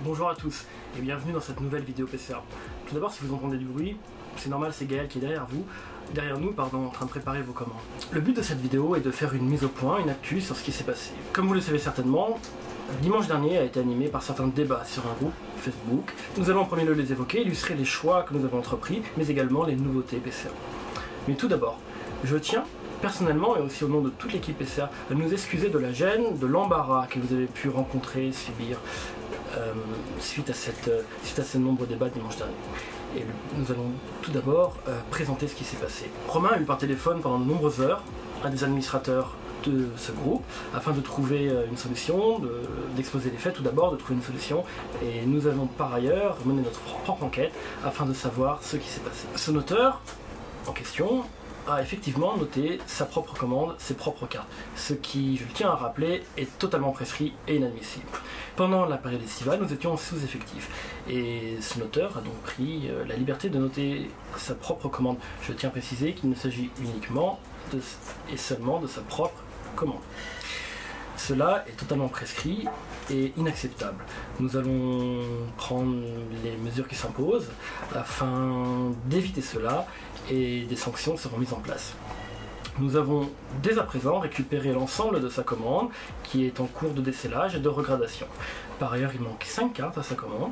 Bonjour à tous et bienvenue dans cette nouvelle vidéo PCA. Tout d'abord, si vous entendez du bruit, c'est normal, c'est Gaël qui est derrière nous, en train de préparer vos commandes. Le but de cette vidéo est de faire une mise au point, une actu sur ce qui s'est passé. Comme vous le savez certainement, dimanche dernier a été animé par certains débats sur un groupe Facebook. Nous allons en premier lieu les évoquer, illustrer les choix que nous avons entrepris, mais également les nouveautés PCA. Mais tout d'abord, je tiens personnellement et aussi au nom de toute l'équipe PCA à nous excuser de la gêne, de l'embarras que vous avez pu rencontrer, subir suite à ce nombreux débats dimanche dernier. Et nous allons tout d'abord présenter ce qui s'est passé. Romain a eu par téléphone pendant de nombreuses heures un des administrateurs de ce groupe afin de trouver une solution, d'exposer les faits tout d'abord, de trouver une solution, et nous avons par ailleurs mené notre propre enquête afin de savoir ce qui s'est passé. Ce noteur en question a effectivement noté sa propre commande, ses propres cartes, ce qui, je le tiens à rappeler, est totalement prescrit et inadmissible. Pendant la période estivale, nous étions sous-effectifs, et ce noteur a donc pris la liberté de noter sa propre commande. Je tiens à préciser qu'il ne s'agit uniquement et seulement de sa propre commande. Cela est totalement prescrit et inacceptable. Nous allons prendre les mesures qui s'imposent afin d'éviter cela et des sanctions seront mises en place. Nous avons dès à présent récupéré l'ensemble de sa commande qui est en cours de décellage et de regradation. Par ailleurs, il manque 5 cartes à sa commande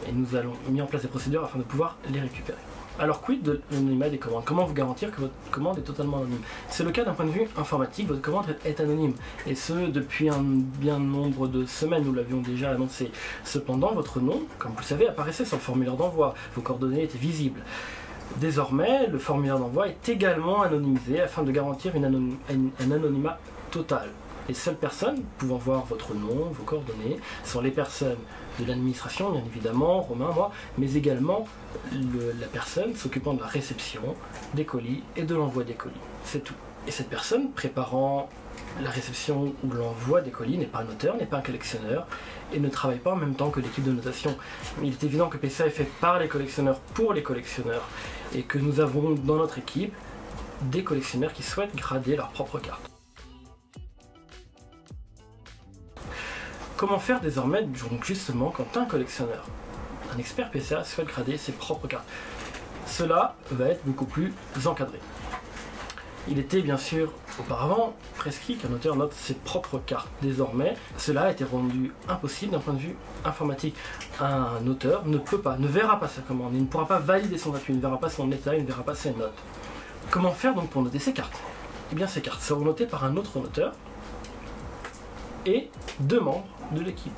et nous allons mis en place des procédures afin de pouvoir les récupérer. Alors quid de l'anonymat des commandes? Comment vous garantir que votre commande est totalement anonyme? C'est le cas d'un point de vue informatique, votre commande est anonyme, et ce depuis un bien nombre de semaines, nous l'avions déjà annoncé. Cependant, votre nom, comme vous le savez, apparaissait sur le formulaire d'envoi, vos coordonnées étaient visibles. Désormais, le formulaire d'envoi est également anonymisé afin de garantir un anonymat total. Les seules personnes pouvant voir votre nom, vos coordonnées, sont les personnes de l'administration, bien évidemment, Romain, moi, mais également la personne s'occupant de la réception des colis et de l'envoi des colis. C'est tout. Et cette personne préparant la réception ou l'envoi des colis n'est pas un notaire, n'est pas un collectionneur et ne travaille pas en même temps que l'équipe de notation. Il est évident que PCA est fait par les collectionneurs pour les collectionneurs et que nous avons dans notre équipe des collectionneurs qui souhaitent grader leur propre carte. Comment faire désormais, donc justement, quand un collectionneur, un expert PCA souhaite grader ses propres cartes? Cela va être beaucoup plus encadré. Il était bien sûr auparavant prescrit qu'un auteur note ses propres cartes. Désormais, cela a été rendu impossible d'un point de vue informatique. Un auteur ne verra pas sa commande, il ne pourra pas valider son appui, il ne verra pas son état, il ne verra pas ses notes. Comment faire donc pour noter ses cartes? Eh bien ces cartes seront notées par un autre noteur et 2 membres de l'équipe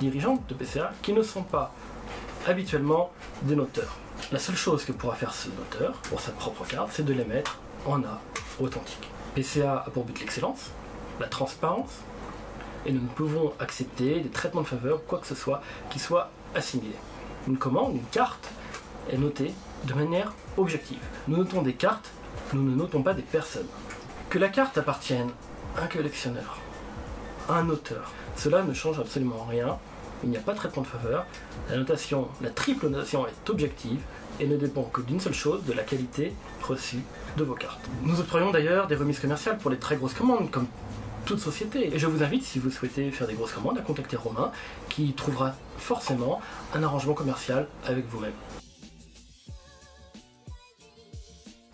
dirigeante de PCA qui ne sont pas habituellement des noteurs. La seule chose que pourra faire ce noteur pour sa propre carte, c'est de les mettre en A authentique. PCA a pour but l'excellence, la transparence, et nous ne pouvons accepter des traitements de faveur, quoi que ce soit, qui soit assimilé. Une commande, une carte, est notée de manière objective. Nous notons des cartes, nous ne notons pas des personnes. Que la carte appartienne à un collectionneur, à un auteur, cela ne change absolument rien, il n'y a pas de traitement de faveur, la triple notation est objective et ne dépend que d'une seule chose, de la qualité reçue de vos cartes. Nous octroyons d'ailleurs des remises commerciales pour les très grosses commandes, comme toute société, et je vous invite, si vous souhaitez faire des grosses commandes, à contacter Romain, qui trouvera forcément un arrangement commercial avec vous-même.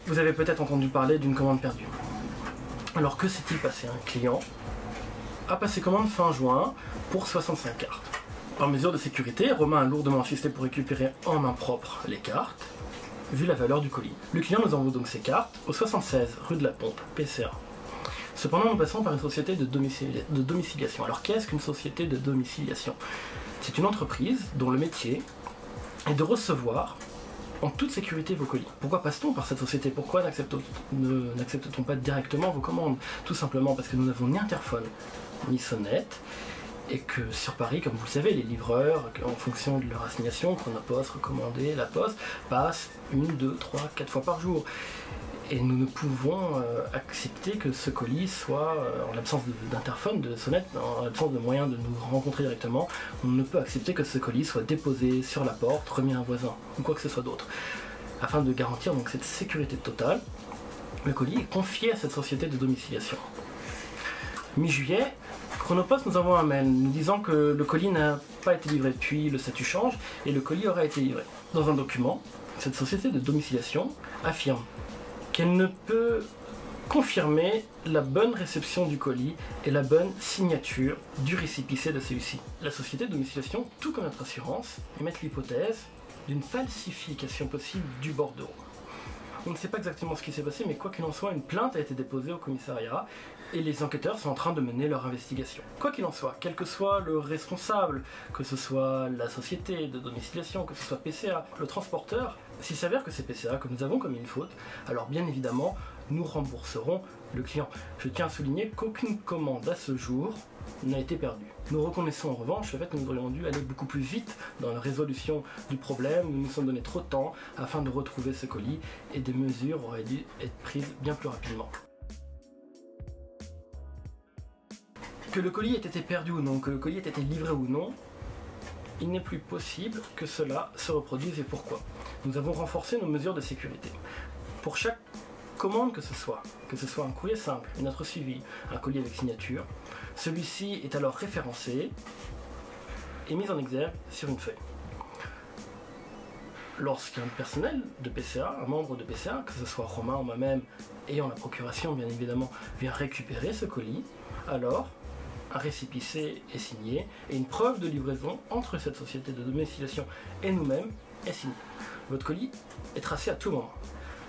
Vous avez peut-être entendu parler d'une commande perdue. Alors que s'est-il passé? Un client a passé commande fin juin pour 65 cartes. Par mesure de sécurité, Romain a lourdement insisté pour récupérer en main propre les cartes, vu la valeur du colis. Le client nous envoie donc ses cartes au 76 rue de la Pompe, PCA. Cependant, nous passons par une société de domiciliation. Alors qu'est-ce qu'une société de domiciliation? C'est une entreprise dont le métier est de recevoir en toute sécurité vos colis. Pourquoi passe-t-on par cette société? Pourquoi n'accepte-t-on pas directement vos commandes? Tout simplement parce que nous n'avons ni interphone, ni sonnette, et que sur Paris, comme vous le savez, les livreurs, en fonction de leur assignation, Chronopost, Recommandé, La Poste, passent 1, 2, 3, 4 fois par jour. Et nous ne pouvons accepter que ce colis soit, en l'absence d'interphone, de sonnette, en l'absence de moyens de nous rencontrer directement, on ne peut accepter que ce colis soit déposé sur la porte, remis à un voisin, ou quoi que ce soit d'autre. Afin de garantir donc cette sécurité totale, le colis est confié à cette société de domiciliation. Mi-juillet, Chronopost nous envoie un mail nous disant que le colis n'a pas été livré, puis le statut change et le colis aura été livré. Dans un document, cette société de domiciliation affirme qu'elle ne peut confirmer la bonne réception du colis et la bonne signature du récépissé de celui-ci. La société de domiciliation, tout comme notre assurance, émet l'hypothèse d'une falsification possible du bordereau. On ne sait pas exactement ce qui s'est passé, mais quoi qu'il en soit, une plainte a été déposée au commissariat et les enquêteurs sont en train de mener leur investigation. Quoi qu'il en soit, quel que soit le responsable, que ce soit la société de domiciliation, que ce soit PCA, le transporteur, s'il s'avère que c'est PCA, que nous avons commis une faute, alors bien évidemment, nous rembourserons le client. Je tiens à souligner qu'aucune commande à ce jour n'a été perdue. Nous reconnaissons en revanche le fait que nous aurions dû aller beaucoup plus vite dans la résolution du problème. Nous nous sommes donné trop de temps afin de retrouver ce colis et des mesures auraient dû être prises bien plus rapidement. Que le colis ait été perdu ou non, que le colis ait été livré ou non, il n'est plus possible que cela se reproduise. Et pourquoi? Nous avons renforcé nos mesures de sécurité. Pour chaque commande que ce soit un courrier simple, une lettre suivie, un colis avec signature, celui-ci est alors référencé et mis en exergue sur une feuille. Lorsqu'un personnel de PCA, un membre de PCA, que ce soit Romain ou moi-même, ayant la procuration bien évidemment, vient récupérer ce colis, alors un récépissé est signé et une preuve de livraison entre cette société de domiciliation et nous-mêmes est signée. Votre colis est tracé à tout moment.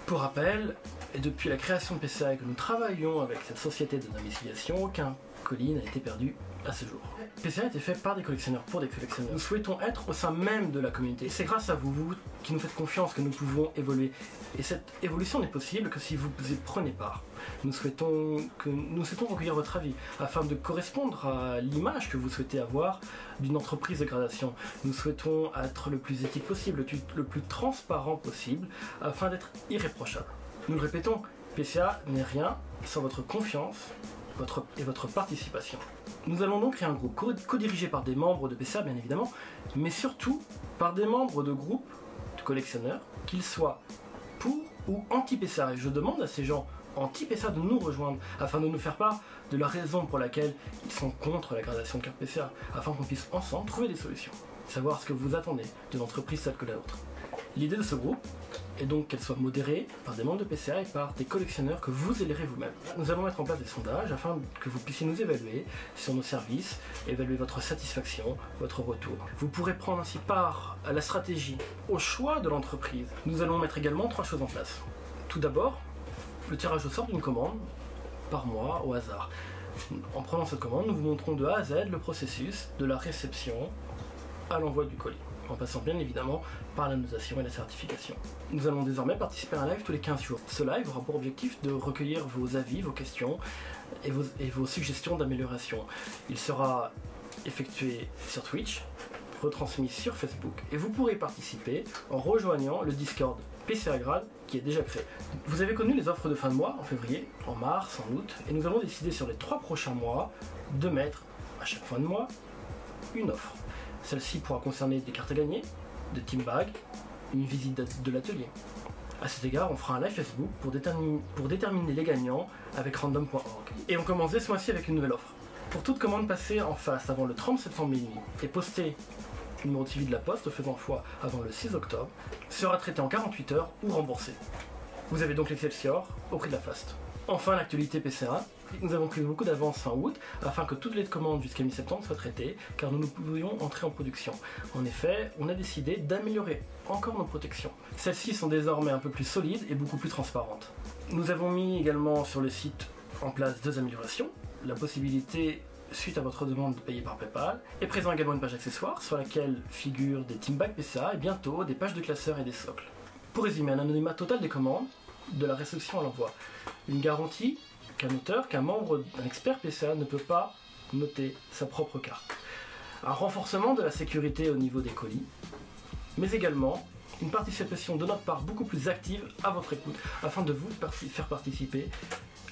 Pour rappel, et depuis la création de PCA et que nous travaillons avec cette société de domiciliation, aucun colis n'a été perdu à ce jour. PCA a été fait par des collectionneurs pour des collectionneurs. Nous souhaitons être au sein même de la communauté. C'est grâce à vous, vous qui nous faites confiance, que nous pouvons évoluer. Et cette évolution n'est possible que si vous y prenez part. Nous souhaitons recueillir votre avis afin de correspondre à l'image que vous souhaitez avoir d'une entreprise de gradation. Nous souhaitons être le plus éthique possible, le plus transparent possible afin d'être irréprochable. Nous le répétons, PCA n'est rien sans votre confiance et votre participation. Nous allons donc créer un groupe co-dirigé par des membres de PCA bien évidemment, mais surtout par des membres de groupes de collectionneurs, qu'ils soient pour ou anti-PCA. Et je demande à ces gens anti-PCA de nous rejoindre afin de nous faire part de la raison pour laquelle ils sont contre la gradation de carte PCA, afin qu'on puisse ensemble trouver des solutions, savoir ce que vous attendez d'une entreprise telle que la nôtre. L'idée de ce groupe est donc qu'elle soit modérée par des membres de PCA et par des collectionneurs que vous élirez vous-même. Nous allons mettre en place des sondages afin que vous puissiez nous évaluer sur nos services, évaluer votre satisfaction, votre retour. Vous pourrez prendre ainsi part à la stratégie, au choix de l'entreprise. Nous allons mettre également 3 choses en place. Tout d'abord, le tirage au sort d'une commande par mois au hasard. En prenant cette commande, nous vous montrons de A à Z le processus de la réception à l'envoi du colis, en passant bien évidemment par la notation et la certification. Nous allons désormais participer à un live tous les 15 jours. Ce live aura pour objectif de recueillir vos avis, vos questions et vos suggestions d'amélioration. Il sera effectué sur Twitch, retransmis sur Facebook et vous pourrez participer en rejoignant le Discord PCA Grade qui est déjà créé. Vous avez connu les offres de fin de mois en février, en mars, en août et nous avons décidé sur les 3 prochains mois de mettre à chaque fin de mois une offre. Celle-ci pourra concerner des cartes à gagner, des team bags, une visite de l'atelier. A cet égard, on fera un live Facebook pour déterminer les gagnants avec random.org. Et on commence dès ce mois-ci avec une nouvelle offre. Pour toute commande passée en face avant le 30 septembre minuit et postée numéro de suivi de la poste faisant foi avant le 6 octobre, sera traité en 48 heures ou remboursé. Vous avez donc l'Excelsior au prix de la Fast. Enfin, l'actualité PCA. Nous avons pris beaucoup d'avance fin août afin que toutes les commandes jusqu'à mi-septembre soient traitées car nous pouvions entrer en production. En effet, on a décidé d'améliorer encore nos protections. Celles-ci sont désormais un peu plus solides et beaucoup plus transparentes. Nous avons mis également sur le site en place 2 améliorations. La possibilité, suite à votre demande de payer par PayPal, est présent également une page accessoire sur laquelle figurent des team bags PCA et bientôt des pages de classeurs et des socles. Pour résumer, un anonymat total des commandes, de la réception à l'envoi. Une garantie qu'un auteur, qu'un membre d'un expert PCA ne peut pas noter sa propre carte. Un renforcement de la sécurité au niveau des colis, mais également une participation de notre part beaucoup plus active à votre écoute, afin de vous faire participer,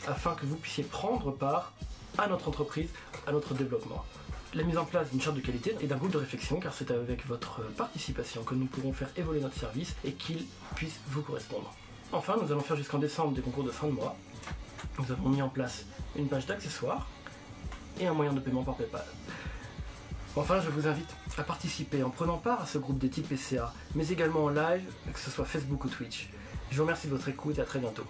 afin que vous puissiez prendre part à notre entreprise, à notre développement. La mise en place d'une charte de qualité et d'un groupe de réflexion, car c'est avec votre participation que nous pourrons faire évoluer notre service et qu'il puisse vous correspondre. Enfin, nous allons faire jusqu'en décembre des concours de fin de mois. Nous avons mis en place une page d'accessoires et un moyen de paiement par PayPal. Enfin, je vous invite à participer en prenant part à ce groupe d'études PCA, mais également en live, que ce soit Facebook ou Twitch. Je vous remercie de votre écoute et à très bientôt.